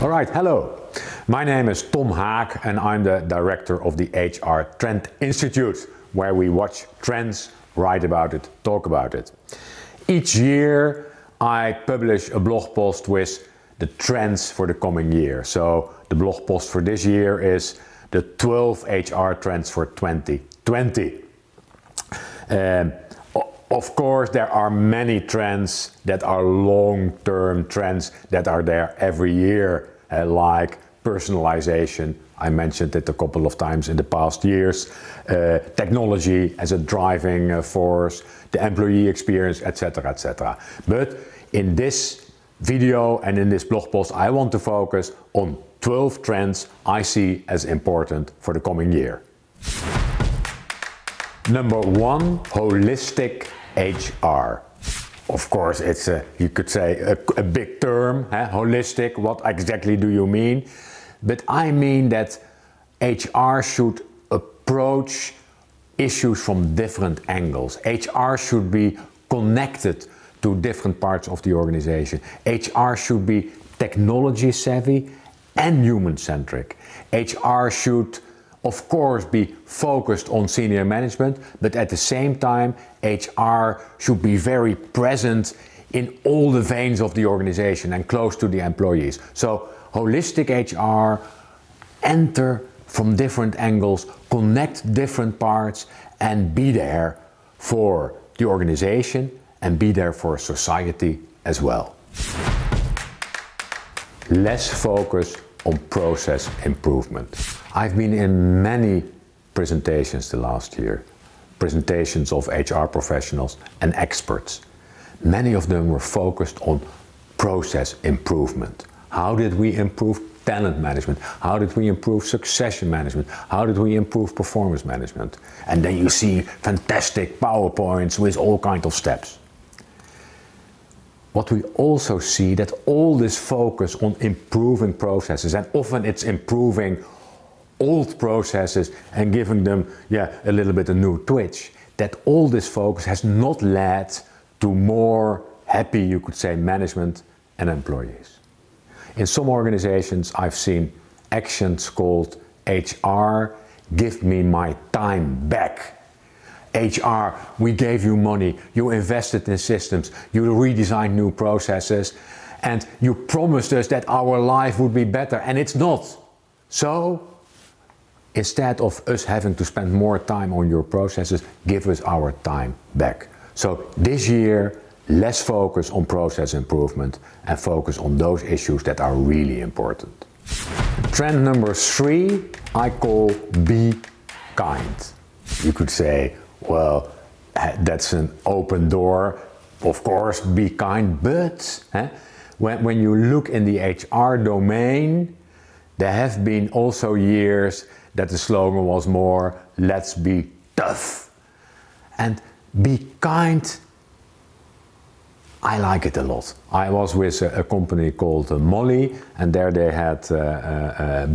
Alright, hello. My name is Tom Haak and I'm the director of the HR Trend Institute, where we watch trends, write about it, talk about it. Each year I publish a blog post with the trends for the coming year. So the blog post for this year is the 12 HR trends for 2020. Of course, there are many trends that are long-term trends that are there every year, like personalization. I mentioned it a couple of times in the past years. Technology as a driving force, the employee experience, etc., etc. But in this video and in this blog post, I want to focus on 12 trends I see as important for the coming year. Number 1, holistic HR. Of course, it's you could say a big term, holistic. What exactly do you mean? But I mean that HR should approach issues from different angles. HR should be connected to different parts of the organization. HR should be technology savvy and human centric. HR should of course be focused on senior management, but at the same time HR should be very present in all the veins of the organization and close to the employees. So holistic HR, enter from different angles, connect different parts and be there for the organization and be there for society as well. Less focus on process improvement. I've been in many presentations the last year, presentations of HR professionals and experts. Many of them were focused on process improvement. How did we improve talent management? How did we improve succession management? How did we improve performance management? And then you see fantastic PowerPoints with all kinds of steps. What we also see that all this focus on improving processes, and often it's improving old processes and giving them a little bit a new twitch, that all this focus has not led to more happy, you could say, management and employees. In some organizations I've seen actions called HR, give me my time back. HR, we gave you money, you invested in systems, you redesigned new processes, and you promised us that our life would be better, and it's not. So, instead of us having to spend more time on your processes, give us our time back. So this year, less focus on process improvement and focus on those issues that are really important. Trend number 3, I call be kind. You could say, well, that's an open door. Of course, be kind, but when you look in the HR domain, there have been also years that the slogan was more, let's be tough. And be kind, I like it a lot. I was with a company called Molly, and there they had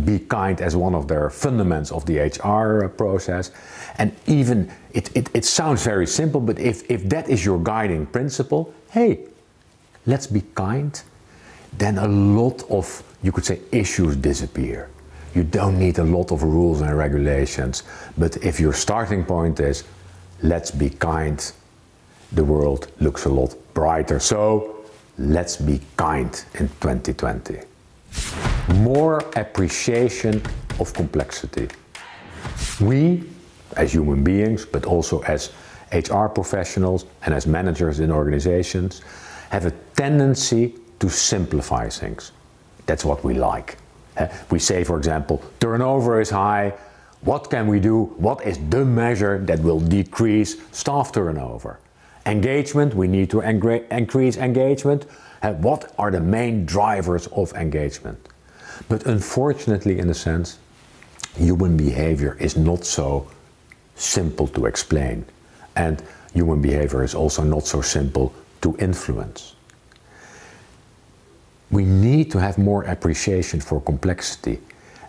be kind as one of their fundamentals of the HR process. And even, it sounds very simple, but if that is your guiding principle, hey, let's be kind, then a lot of, you could say, issues disappear. You don't need a lot of rules and regulations, but if your starting point is, let's be kind, the world looks a lot brighter. So let's be kind in 2020. More appreciation of complexity. We, as human beings, but also as HR professionals and as managers in organizations, have a tendency to simplify things. That's what we like. We say, for example, turnover is high. What can we do? What is the measure that will decrease staff turnover? Engagement, we need to increase engagement. What are the main drivers of engagement? But unfortunately, in a sense, human behavior is not so simple to explain. And human behavior is also not so simple to influence. We need to have more appreciation for complexity.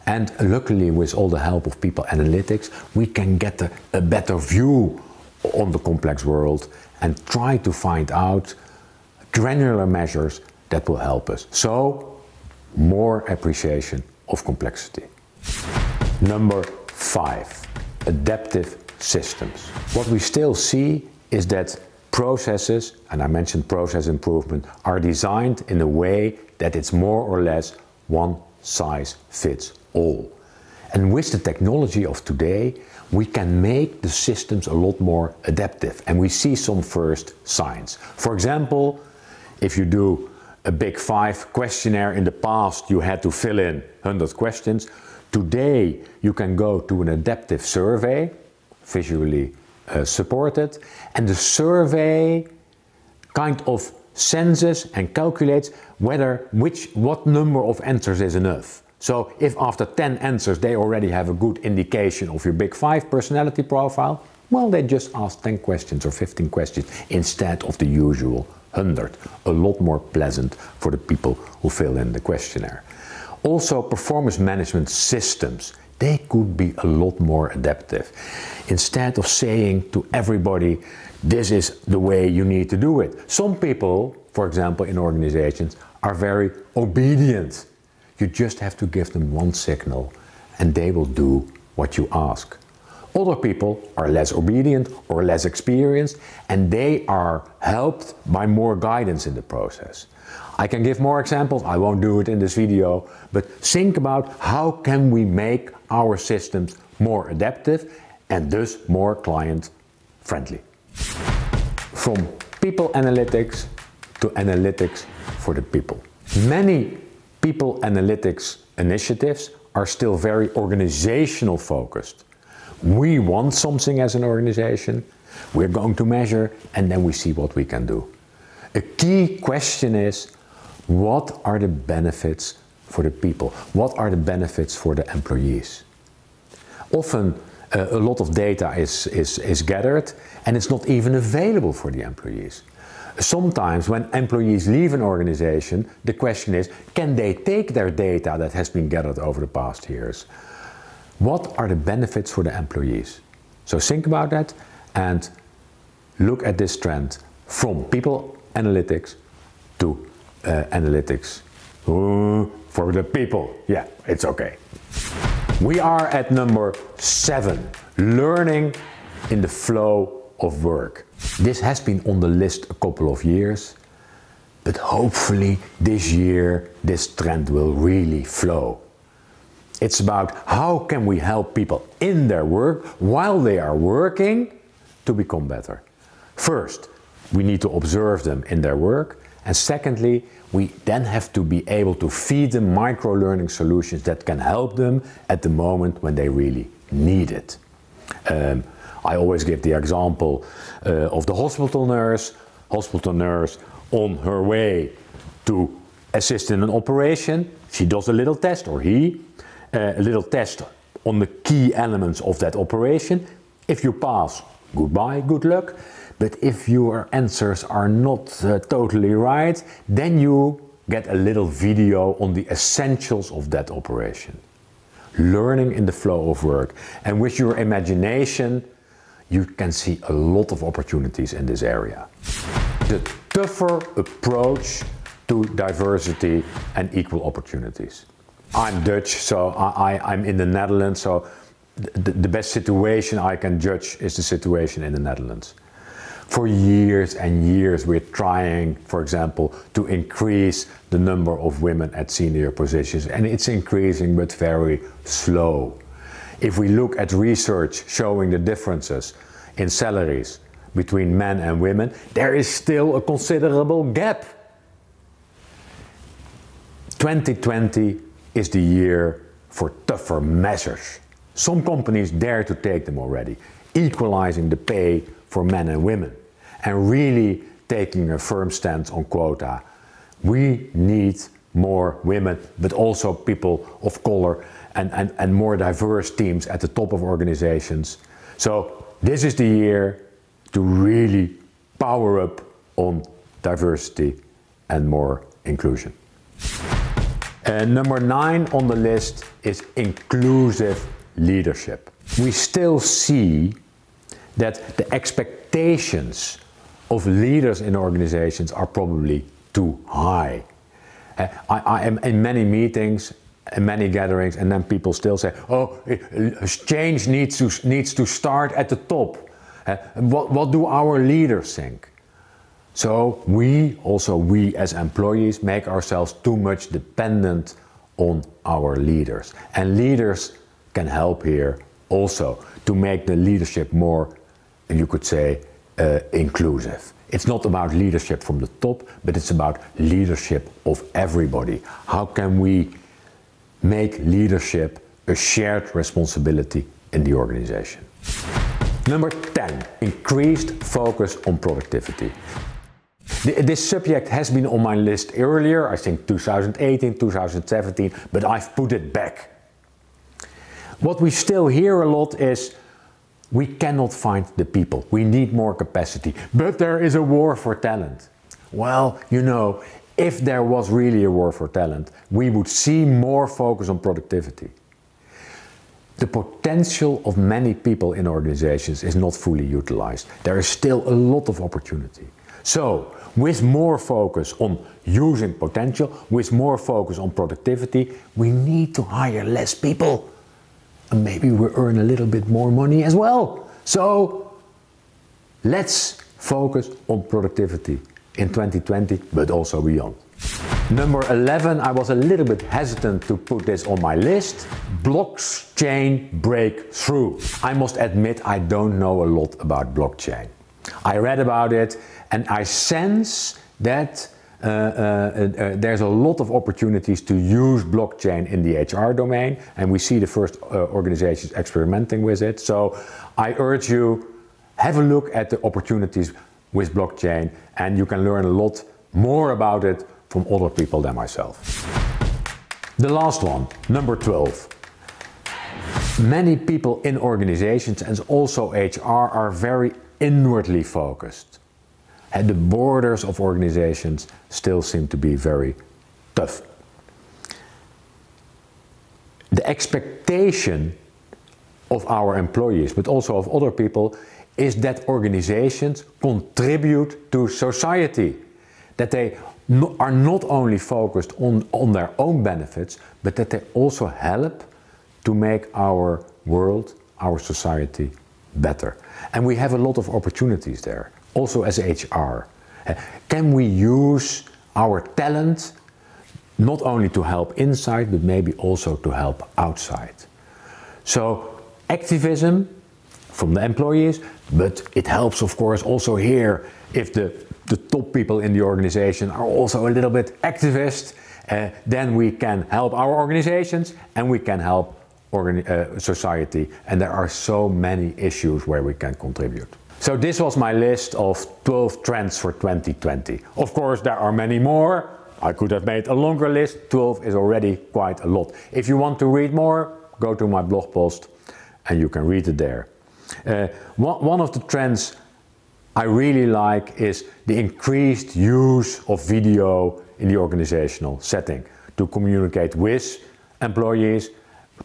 And luckily, with all the help of people analytics, we can get a better view on the complex world and try to find out granular measures that will help us. So more appreciation of complexity. Number 5, adaptive systems. What we still see is that processes, and I mentioned process improvement, are designed in a way that it's more or less one size fits all. And with the technology of today, we can make the systems a lot more adaptive, and we see some first signs. For example, if you do a Big 5 questionnaire, in the past you had to fill in 100 questions. Today you can go to an adaptive survey, visually supported, and the survey kind of senses and calculates what number of answers is enough. So if after 10 answers they already have a good indication of your Big 5 personality profile, well, they just ask 10 questions or 15 questions instead of the usual 100. A lot more pleasant for the people who fill in the questionnaire. Also, performance management systems, they could be a lot more adaptive. Instead of saying to everybody, this is the way you need to do it. Some people, for example, in organizations, are very obedient. You just have to give them one signal and they will do what you ask. Other people are less obedient or less experienced, and they are helped by more guidance in the process. I can give more examples, I won't do it in this video, but think about how can we make our systems more adaptive and thus more client friendly. From people analytics to analytics for the people. Many people analytics initiatives are still very organizational focused. We want something as an organization, we're going to measure, and then we see what we can do. A key question is, what are the benefits for the people? What are the benefits for the employees? Often a lot of data is gathered and it's not even available for the employees. Sometimes when employees leave an organization, the question is, can they take their data that has been gathered over the past years? What are the benefits for the employees? So think about that and look at this trend from people analytics to analytics for the people. Yeah, it's okay. We are at number 7, learning in the flow of work. This has been on the list a couple of years, but hopefully this year this trend will really flow. It's about how can we help people in their work while they are working to become better. First, we need to observe them in their work, and secondly, we then have to be able to feed them micro-learning solutions that can help them at the moment when they really need it. I always give the example of the hospital nurse on her way to assist in an operation. She does a little test, or he, a little test on the key elements of that operation. If you pass, goodbye, good luck. But if your answers are not totally right, then you get a little video on the essentials of that operation. Learning in the flow of work. And with your imagination, you can see a lot of opportunities in this area. The tougher approach to diversity and equal opportunities. I'm Dutch, so I'm in the Netherlands, so the best situation I can judge is the situation in the Netherlands. For years and years we're trying, for example, to increase the number of women at senior positions, and it's increasing but very slow. If we look at research showing the differences in salaries between men and women, there is still a considerable gap. 2020 is the year for tougher measures. Some companies dare to take them already, equalizing the pay for men and women, and really taking a firm stance on quota. We need more women, but also people of color and more diverse teams at the top of organizations. So this is the year to really power up on diversity and more inclusion. And number 9 on the list is inclusive leadership. We still see that the expectations of leaders in organizations are probably too high. I am in many meetings and many gatherings, and then people still say, oh, change needs to start at the top. What do our leaders think? So we as employees make ourselves too much dependent on our leaders. And leaders can help here also to make the leadership more, you could say, inclusive. It's not about leadership from the top, but it's about leadership of everybody. How can we make leadership a shared responsibility in the organization? Number 10, increased focus on productivity. This subject has been on my list earlier, I think 2018, 2017, but I've put it back. What we still hear a lot is, we cannot find the people, we need more capacity, but there is a war for talent. Well, you know, if there was really a war for talent, we would see more focus on productivity. The potential of many people in organizations is not fully utilized. There is still a lot of opportunity. So, with more focus on using potential, with more focus on productivity, we need to hire less people. And maybe we earn a little bit more money as well. So, let's focus on productivity in 2020, but also beyond. Number 11, I was a little bit hesitant to put this on my list. Blockchain breakthrough. I must admit, I don't know a lot about blockchain. I read about it and I sense that there's a lot of opportunities to use blockchain in the HR domain, and we see the first organizations experimenting with it. So I urge you, have a look at the opportunities with blockchain, and you can learn a lot more about it from other people than myself. The last one, number 12. Many people in organizations and also HR are very inwardly focused. And the borders of organizations still seem to be very tough. The expectation of our employees, but also of other people, is that organizations contribute to society. That they are not only focused on their own benefits, but that they also help to make our world, our society, better. And we have a lot of opportunities there, also as HR. Can we use our talent not only to help inside, but maybe also to help outside? So activism from the employees, but it helps of course also here if the top people in the organization are also a little bit activist, then we can help our organizations and we can help society, and there are so many issues where we can contribute. So this was my list of 12 trends for 2020. Of course there are many more. I could have made a longer list. 12 is already quite a lot. If you want to read more, go to my blog post and you can read it there. One of the trends I really like is the increased use of video in the organizational setting to communicate with employees,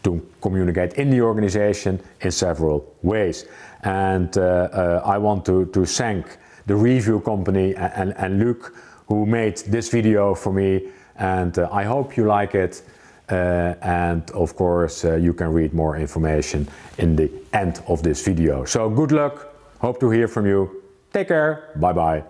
to communicate in the organization in several ways. And I want to thank the review company and Luc, who made this video for me, and I hope you like it. And of course you can read more information in the end of this video. So good luck, hope to hear from you. Take care, bye bye.